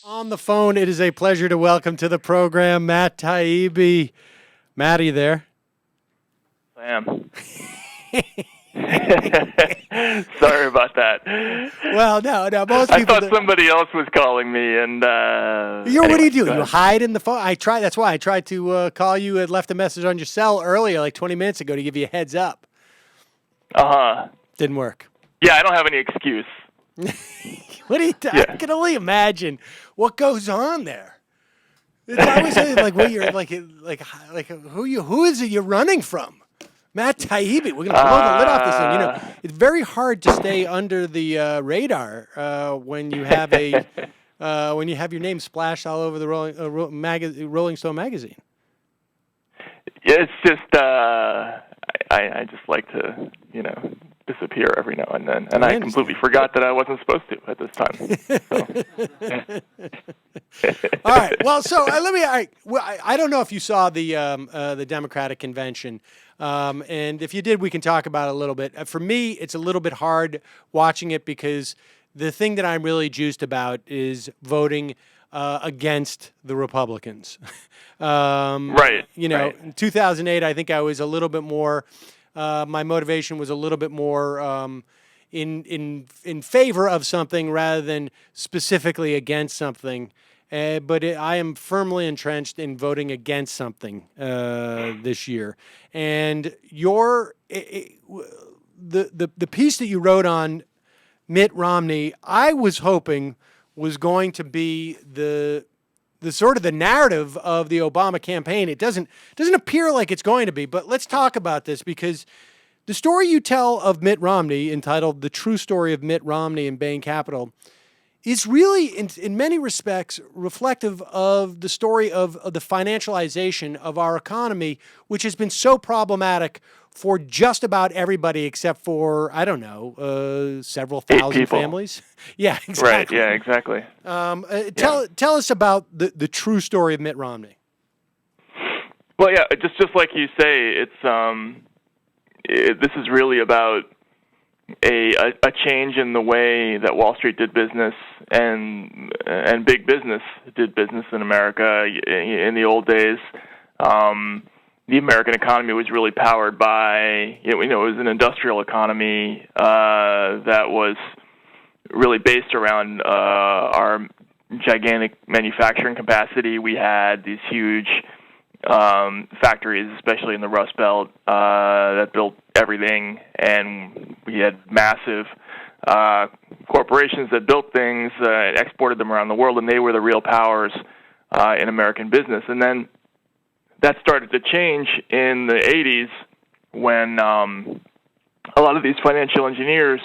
On the phone, it is a pleasure to welcome to the program Matt Taibbi. Matt, are you there? I am. Sorry about that. Well, no. Most I people. thought somebody else was calling me, and What do you do? You hide in the phone. That's why I tried to call you and left a message on your cell earlier, like 20 minutes ago, to give you a heads up. Didn't work. Yeah, I don't have any excuse. What do you? I can only imagine what goes on there. It's always like what you're like who is it you're running from? Matt Taibbi. We're gonna blow the lid off this thing. It's very hard to stay under the radar when you have when you have your name splashed all over the Rolling Stone magazine. It's just I just like to disappear every now and then, and I completely forgot that I wasn't supposed to at this time. All right. Well, so I don't know if you saw the Democratic convention, and if you did, we can talk about it a little bit. For me, it's a little bit hard watching it because the thing that I'm really juiced about is voting against the Republicans. Right. In 2008, I think I was a little bit more. My motivation was a little bit more in favor of something rather than specifically against something. But I am firmly entrenched in voting against something this year. And the piece that you wrote on Mitt Romney, I was hoping was going to be the sort of the narrative of the Obama campaign. It doesn't appear like it's going to be, but let's talk about this because the story you tell of Mitt Romney, entitled "The True Story of Mitt Romney and Bain Capital," is really, in many respects, reflective of the story of the financialization of our economy, which has been so problematic for just about everybody except for, I don't know, several thousand families. Yeah, exactly. Right, yeah, exactly. Tell us about the true story of Mitt Romney. Well, yeah, just like you say, this is really about a change in the way that Wall Street did business and big business did business in America in the old days. The American economy was really powered by, it was an industrial economy that was really based around our gigantic manufacturing capacity. We had these huge factories, especially in the Rust Belt, that built everything, and we had massive corporations that built things, exported them around the world, and they were the real powers in American business. And then that started to change in the 80s when a lot of these financial engineers,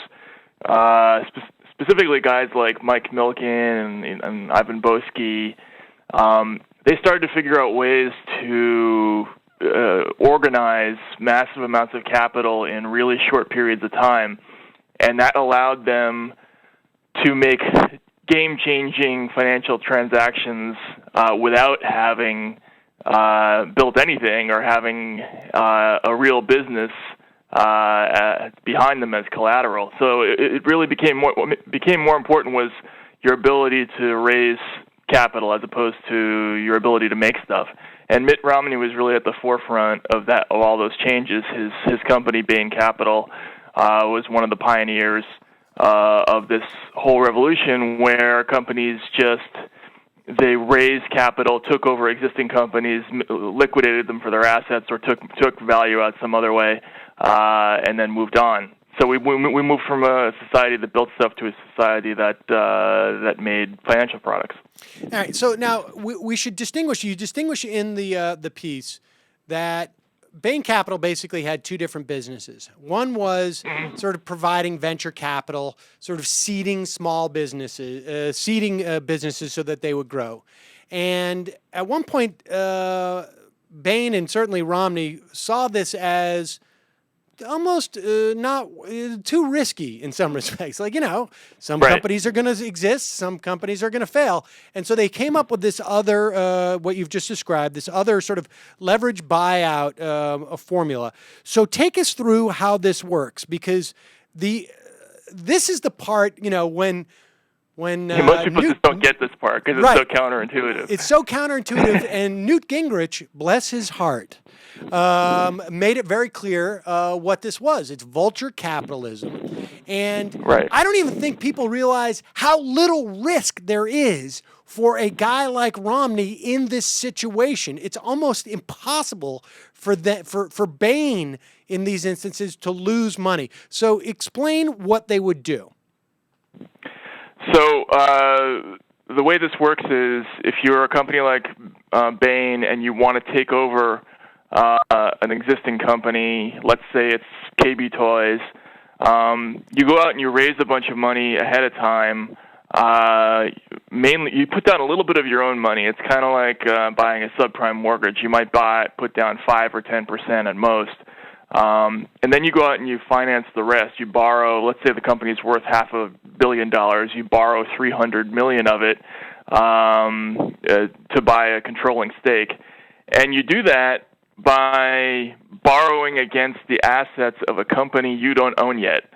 specifically guys like Mike Milken and Ivan Boesky, they started to figure out ways to organize massive amounts of capital in really short periods of time, and that allowed them to make game-changing financial transactions without having built anything or having a real business behind them as collateral. So it really what became more important was your ability to raise capital as opposed to your ability to make stuff. And Mitt Romney was really at the forefront of all those changes. His company, Bain Capital, was one of the pioneers of this whole revolution where companies they raised capital, took over existing companies, liquidated them for their assets, or took value out some other way, and then moved on. So we moved from a society that built stuff to a society that made financial products. All right. So now we should distinguish. You distinguish in the piece that Bain Capital basically had two different businesses. One was sort of providing venture capital, sort of seeding small businesses, businesses so that they would grow. And at one point, Bain and certainly Romney saw this as almost not too risky in some respects. Like, some companies are going to exist, some companies are going to fail. And so they came up with this other, what you've just described, this other sort of leverage buyout formula. So take us through how this works, because this is the part, when when most people just don't get this part because it's so counterintuitive. It's so counterintuitive, and Newt Gingrich, bless his heart, made it very clear what this was. It's vulture capitalism. And I don't even think people realize how little risk there is for a guy like Romney in this situation. It's almost impossible for Bain in these instances to lose money. So explain what they would do. So the way this works is if you're a company like Bain and you want to take over an existing company, let's say it's KB Toys, you go out and you raise a bunch of money ahead of time. Mainly, you put down a little bit of your own money. It's kind of like buying a subprime mortgage. You might put down 5 or 10% at most. And then you go out and you finance the rest. You borrow, let's say the company's worth $500 million. You borrow $300 million of it to buy a controlling stake. And you do that by borrowing against the assets of a company you don't own yet.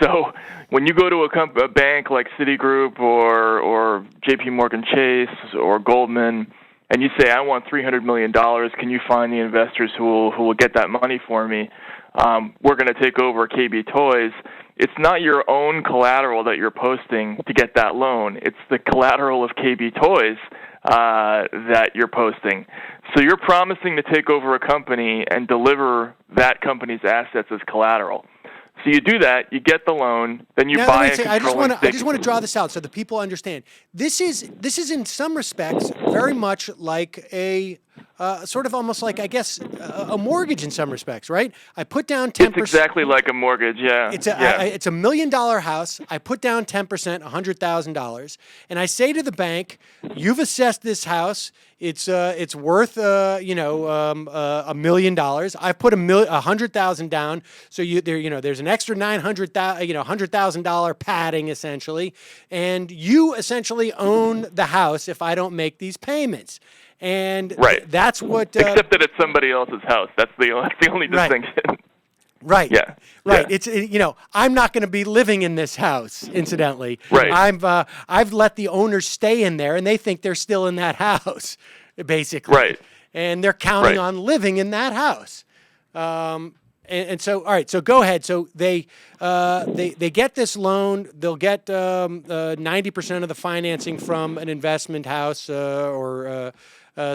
So when you go to a bank like Citigroup or JP Morgan Chase or Goldman, and you say, I want $300 million, can you find the investors who will get that money for me? We're going to take over KB Toys. It's not your own collateral that you're posting to get that loan. It's the collateral of KB Toys that you're posting. So you're promising to take over a company and deliver that company's assets as collateral. So you do that, you get the loan, then you buy a controlling stake. I just want to draw this out so that people understand. This is in some respects very much like a sort of almost like, I guess, a mortgage in some respects, right? I put down 10%. It's exactly like a mortgage, yeah. It's a $1 million house. I put down 10%, $100,000, and I say to the bank, "You've assessed this house. It's worth $1 million. I put $100,000 down, so there's an extra $100,000 padding essentially, and you essentially own the house if I don't make these payments." And that's what. Except that it's somebody else's house. That's the only distinction. Right. Yeah. Right. Yeah. It's I'm not going to be living in this house. Incidentally. Right. I've let the owners stay in there, and they think they're still in that house, basically. Right. And they're counting on living in that house. And so, all right. So go ahead. So they get this loan. They'll get 90% of the financing from an investment house or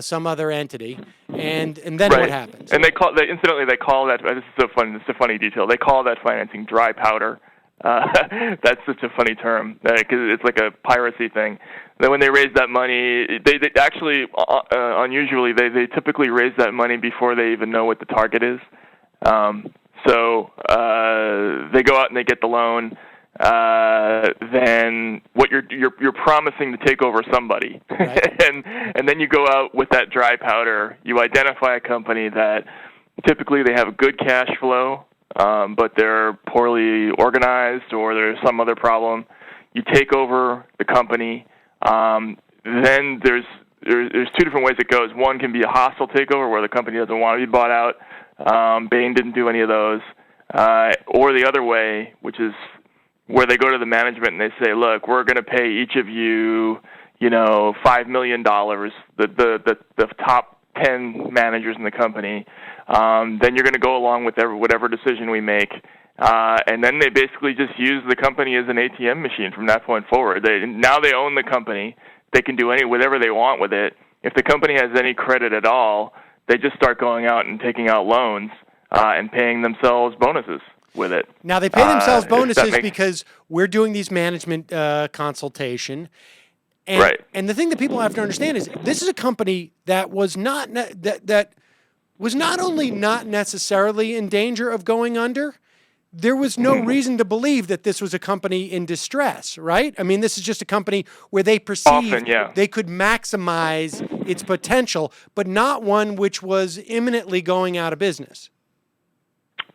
some other entity, and then what happens? And incidentally they call that. This is so funny. This is a funny detail. They call that financing dry powder. That's such a funny term because it's like a piracy thing. Then when they raise that money, they actually unusually they typically raise that money before they even know what the target is. So they go out and they get the loan. Then what you're promising to take over somebody, and then you go out with that dry powder. You identify a company that typically they have good cash flow, but they're poorly organized or there's some other problem. You take over the company. Then there's two different ways it goes. One can be a hostile takeover where the company doesn't want to be bought out. Bain didn't do any of those. Or the other way, which is where they go to the management and they say, look, we're going to pay each of you, $5 million, the top 10 managers in the company. Then you're going to go along with whatever decision we make. And then they basically just use the company as an ATM machine from that point forward. Now they own the company. They can do whatever they want with it. If the company has any credit at all, they just start going out and taking out loans and paying themselves bonuses with it. Now, they pay themselves bonuses because we're doing these management consultation. And, and the thing that people have to understand is this is a company that was not was not only not necessarily in danger of going under, there was no reason to believe that this was a company in distress, right? I mean, this is just a company where they perceived they could maximize its potential, but not one which was imminently going out of business.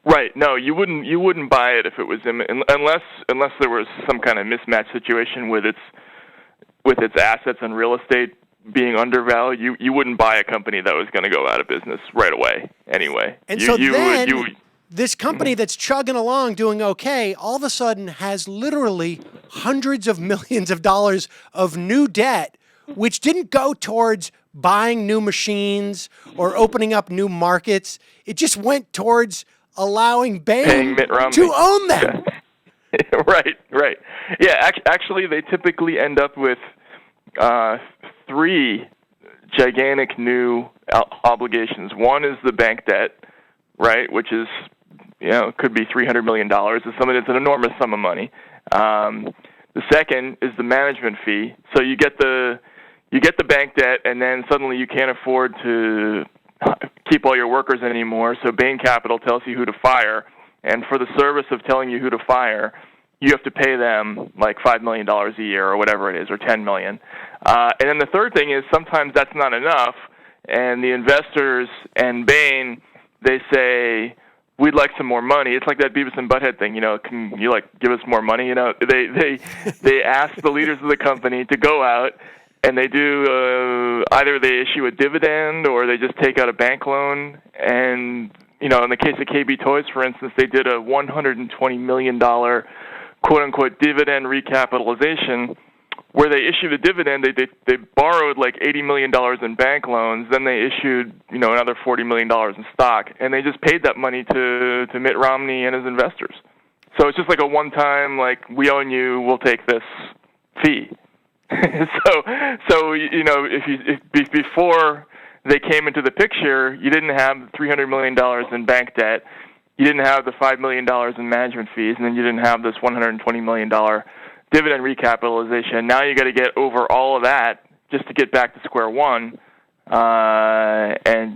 Right. No, you wouldn't buy it if it was unless there was some kind of mismatch situation with its assets and real estate being undervalued. You wouldn't buy a company that was going to go out of business right away anyway. And this company that's chugging along doing okay all of a sudden has literally hundreds of millions of dollars of new debt, which didn't go towards buying new machines or opening up new markets. It just went towards allowing Bain Mitt Romney to own them. Yeah. Right. Yeah, actually, they typically end up with 3 gigantic new obligations. One is the bank debt, right, which is, could be $300 million. It's an enormous sum of money. The second is the management fee. So you get the bank debt, and then suddenly you can't afford to keep all your workers anymore. So Bain Capital tells you who to fire, and for the service of telling you who to fire, you have to pay them like $5 million a year or whatever it is, or $10 million. And then the third thing is sometimes that's not enough, and the investors and Bain, they say, we'd like some more money. It's like that Beavis and Butthead thing, can you give us more money? They ask the leaders of the company to go out, and they do either they issue a dividend or they just take out a bank loan. And in the case of KB Toys, for instance, they did a $120 million quote unquote dividend recapitalization, where they issued a dividend. They borrowed like $80 million in bank loans, then they issued another $40 million in stock, and they just paid that money to Mitt Romney and his investors. So it's just like a one-time, like, we own you, we'll take this fee. If before they came into the picture, you didn't have $300 million in bank debt, you didn't have the $5 million in management fees, and then you didn't have this $120 million dividend recapitalization. Now you got to get over all of that just to get back to square one, and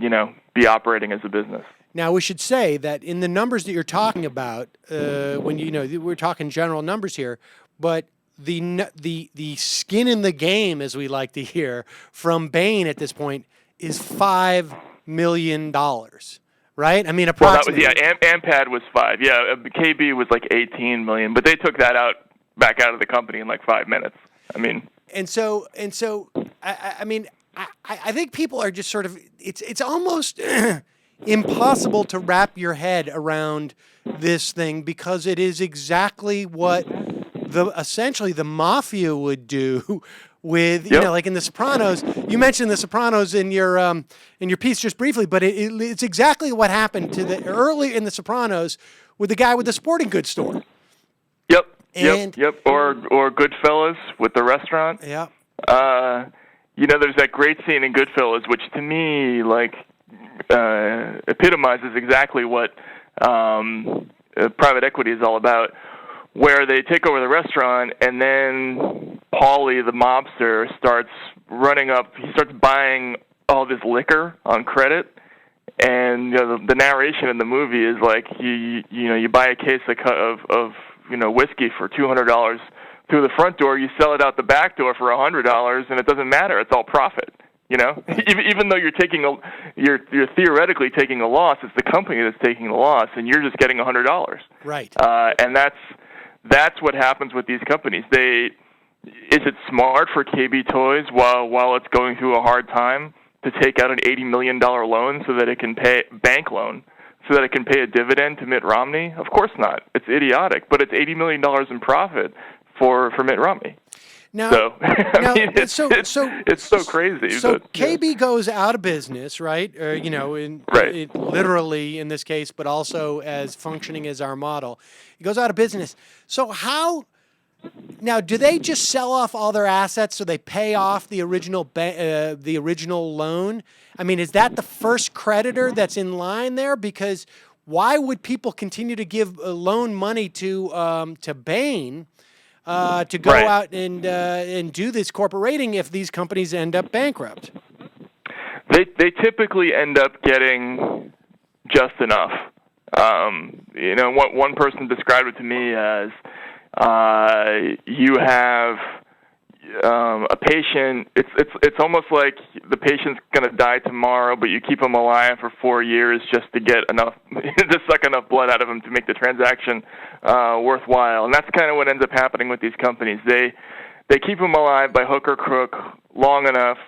be operating as a business. Now we should say that in the numbers that you're talking about, when we're talking general numbers here, but the skin in the game, as we like to hear from Bain at this point, is $5 million, right? I mean, approximately. Well, that was, Ampad was 5. Yeah, KB was like 18 million, but they took that back out of the company in like 5 minutes. I mean, and so I think people are just sort of, it's almost impossible to wrap your head around this thing, because it is exactly what essentially the mafia would do with, like in The Sopranos. You mentioned The Sopranos in your piece just briefly, but it's exactly what happened to the early in The Sopranos with the guy with the sporting goods store. Yep. Or Goodfellas with the restaurant. Yeah. There's that great scene in Goodfellas, which to me, epitomizes exactly what private equity is all about, where they take over the restaurant, and then Paulie, the mobster, starts buying all this liquor on credit. And the narration in the movie is like, you buy a case of whiskey for $200 through the front door, you sell it out the back door for $100, and it doesn't matter. It's all profit. Even though you're theoretically taking a loss, it's the company that's taking the loss, and you're just getting $100. Right. And that's what happens with these companies. Is it smart for KB Toys while it's going through a hard time to take out an $80 million loan so that it can pay so that it can pay a dividend to Mitt Romney? Of course not. It's idiotic, but it's $80 million in profit for Mitt Romney. Now, it's so crazy. So KB goes out of business, right? Literally in this case, but also as functioning as our model. He goes out of business. So now, do they just sell off all their assets so they pay off the original loan? I mean, is that the first creditor that's in line there? Because why would people continue to give loan money to Bain to go out and do this corporate rating if these companies end up bankrupt? They typically end up getting just enough. One person described it to me as you have a patient. It's almost like the patient's going to die tomorrow, but you keep him alive for 4 years just to get enough, to suck enough blood out of him to make the transaction worthwhile. And that's kind of what ends up happening with these companies. They keep him alive by hook or crook long enough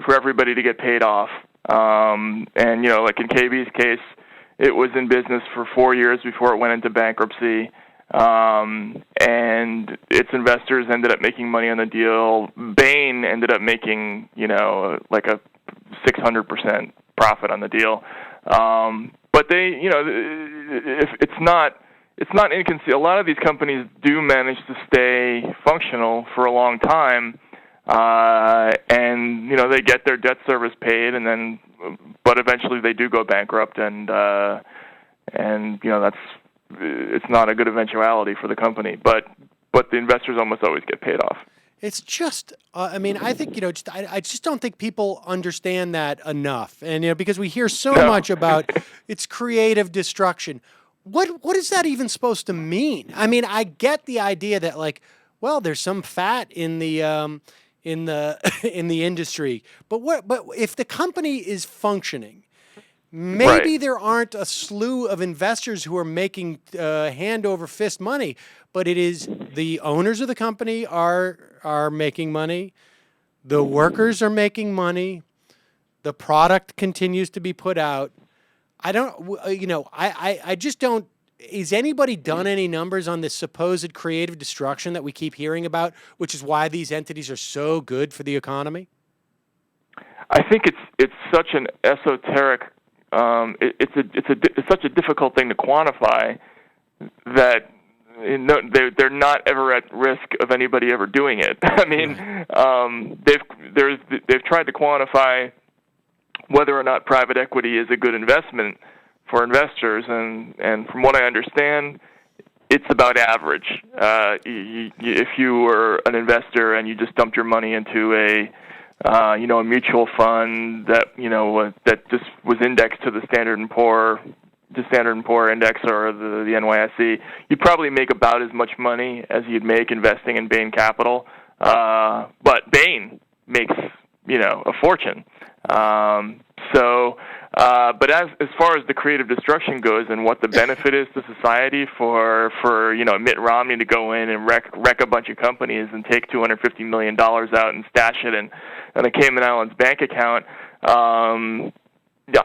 for everybody to get paid off. And like in KB's case, it was in business for 4 years before it went into bankruptcy. and its investors ended up making money on the deal. Bain ended up making, like a 600% profit on the deal. But they, if it's not inconceivable. A lot of these companies do manage to stay functional for a long time, and they get their debt service paid, but eventually they do go bankrupt, and that's it's not a good eventuality for the company. But the investors almost always get paid off. It's just, I think, I just don't think people understand that enough. And, because we hear so much about its creative destruction. What is that even supposed to mean? I mean, I get the idea that, like, well, there's some fat in the in the industry, but if the company is functioning, maybe there aren't a slew of investors who are making hand over fist money, but it is the owners of the company are making money, the workers are making money, the product continues to be put out. I don't, I just don't. Is anybody done any numbers on this supposed creative destruction that we keep hearing about, which is why these entities are so good for the economy? I think it's such an esoteric. It's such a difficult thing to quantify that they're not ever at risk of anybody ever doing it. I mean, they've tried to quantify whether or not private equity is a good investment for investors, and from what I understand, it's about average. If you were an investor and you just dumped your money into a mutual fund that that just was indexed to the Standard & Poor index or the NYSE, you'd probably make about as much money as you'd make investing in Bain Capital. But Bain makes a fortune. But as far as the creative destruction goes, and what the benefit is to society for Mitt Romney to go in and wreck a bunch of companies and take $250 million out and stash it in a Cayman Islands bank account, I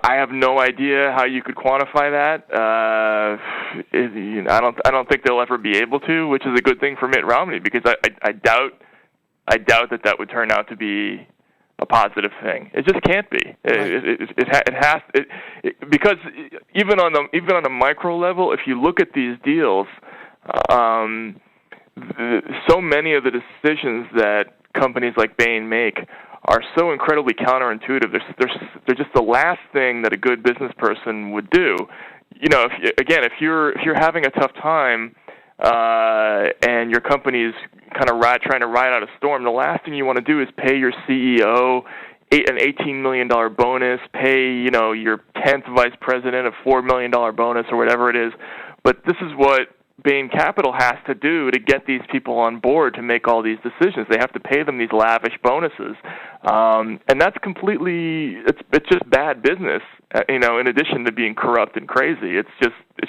have no idea how you could quantify that. I don't think they'll ever be able to, which is a good thing for Mitt Romney, because I doubt that would turn out to be a positive thing. It just can't be. It has because even on a micro level, if you look at these deals, so many of the decisions that companies like Bain make are so incredibly counterintuitive. They're just the last thing that a good business person would do. If you're having a tough time and your company's kind of trying to ride out a storm, the last thing you want to do is pay your CEO an $18 million bonus, pay your 10th vice president a $4 million bonus or whatever it is. But this is what Bain Capital has to do to get these people on board to make all these decisions. They have to pay them these lavish bonuses, and that's it's just bad business. In addition to being corrupt and crazy, it's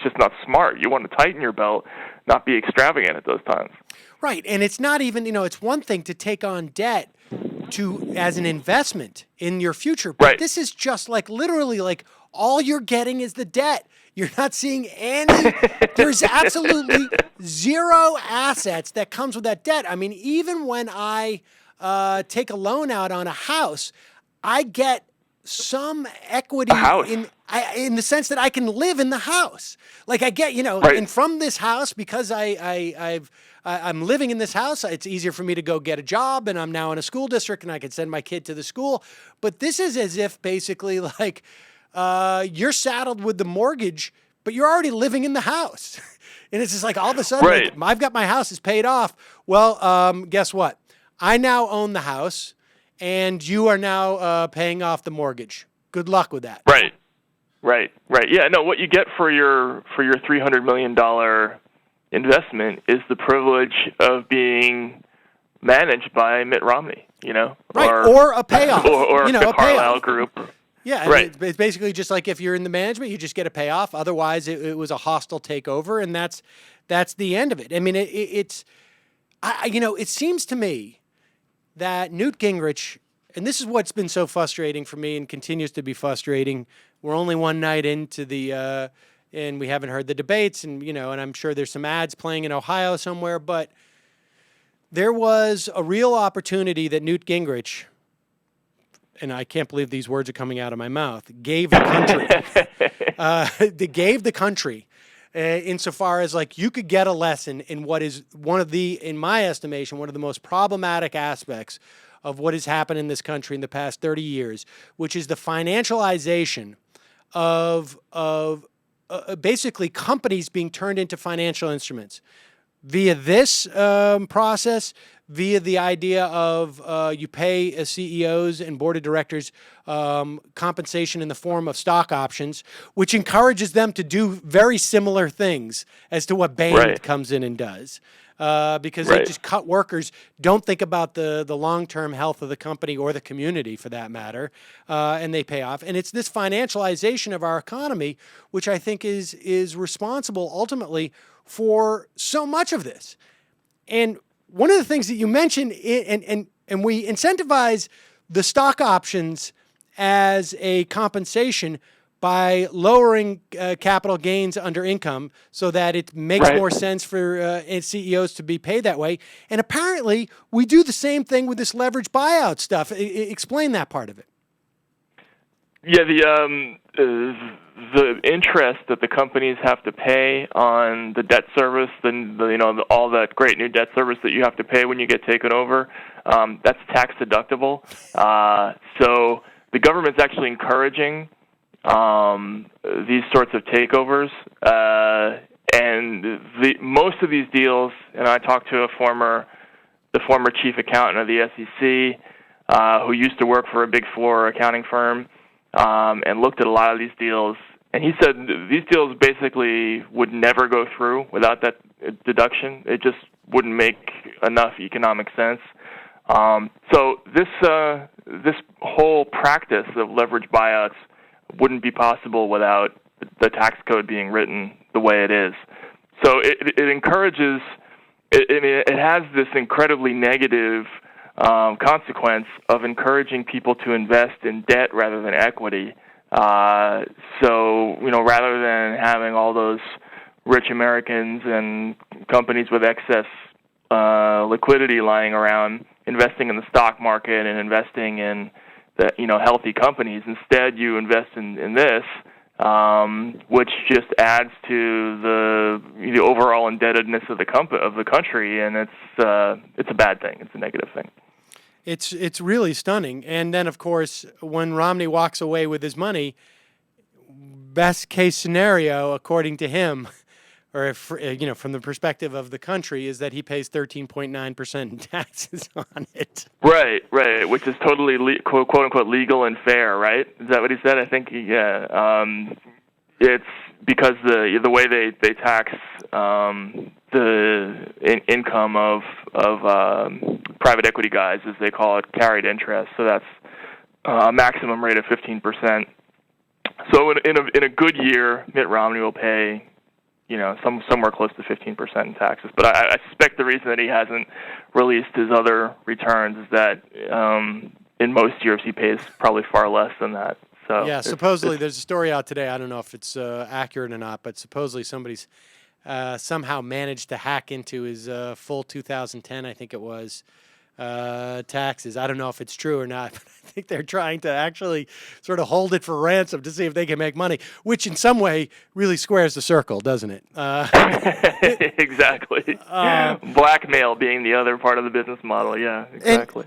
just not smart. You want to tighten your belt, not be extravagant at those times. Right, and it's not even, it's one thing to take on debt as an investment in your future, but This is just literally all you're getting is the debt. You're not seeing there's absolutely zero assets that comes with that debt. I mean, even when I take a loan out on a house, I get some equity in the sense that I can live in the house. I get, and from this house, because I'm living in this house, it's easier for me to go get a job, and I'm now in a school district, and I can send my kid to the school. But this is as if basically you're saddled with the mortgage, but you're already living in the house. And it's just all of a sudden, I've got my house is paid off. Well, guess what? I now own the house, and you are now paying off the mortgage. Good luck with that. Right. Yeah, no, what you get for your $300 million investment is the privilege of being managed by Mitt Romney, or a payoff, or a Carlyle payoff Group. Yeah, right. It's basically just like if you're in the management, you just get a payoff. Otherwise, it was a hostile takeover, and that's the end of it. I mean, it seems to me that Newt Gingrich, and this is what's been so frustrating for me and continues to be frustrating. We're only one night into the and we haven't heard the debates, and and I'm sure there's some ads playing in Ohio somewhere, but there was a real opportunity that Newt Gingrich, and I can't believe these words are coming out of my mouth, gave the country. They gave the country insofar as like you could get a lesson in what is one of the, in my estimation, one of the most problematic aspects of what has happened in this country in the past 30 years, which is the financialization of basically companies being turned into financial instruments via this process, via the idea of you pay CEOs and board of directors compensation in the form of stock options, which encourages them to do very similar things as to what Bain comes in and does. Because they just cut workers, don't think about the long-term health of the company or the community for that matter, and they pay off. And it's this financialization of our economy, which I think is responsible ultimately for so much of this. And one of the things that you mentioned, and we incentivize the stock options as a compensation by lowering capital gains under income so that it makes more sense for CEOs to be paid that way. And apparently, we do the same thing with this leverage buyout stuff. Explain that part of it. Yeah, the interest that the companies have to pay on the debt service, all that great new debt service that you have to pay when you get taken over, that's tax deductible. So the government's actually encouraging these sorts of takeovers, and most of these deals. And I talked to the former chief accountant of the SEC, who used to work for a Big Four accounting firm, and looked at a lot of these deals. And he said these deals basically would never go through without that deduction. It just wouldn't make enough economic sense. So this whole practice of leverage buyouts wouldn't be possible without the tax code being written the way it is. So it encourages, it has this incredibly negative consequence of encouraging people to invest in debt rather than equity. So, rather than having all those rich Americans and companies with excess liquidity lying around investing in the stock market and investing in healthy companies. Instead, you invest in this, which just adds to the overall indebtedness of the country, and it's a bad thing. It's a negative thing. It's really stunning. And then, of course, when Romney walks away with his money, best case scenario, according to him, or if, from the perspective of the country, is that he pays 13.9% in taxes on it. Right, which is totally quote unquote legal and fair, right? Is that what he said? I think, yeah. It's because the way they tax the income of private equity guys, as they call it, carried interest. So that's a maximum rate of 15%. So in a good year, Mitt Romney will pay somewhere close to 15% in taxes. But I suspect the reason that he hasn't released his other returns is that in most years he pays probably far less than that. So yeah, supposedly there's a story out today. I don't know if it's accurate or not, but supposedly somebody's somehow managed to hack into his full 2010, I think it was, taxes. I don't know if it's true or not, but I think they're trying to actually sort of hold it for ransom to see if they can make money, which in some way really squares the circle, doesn't it? Exactly. Blackmail being the other part of the business model. Yeah, exactly.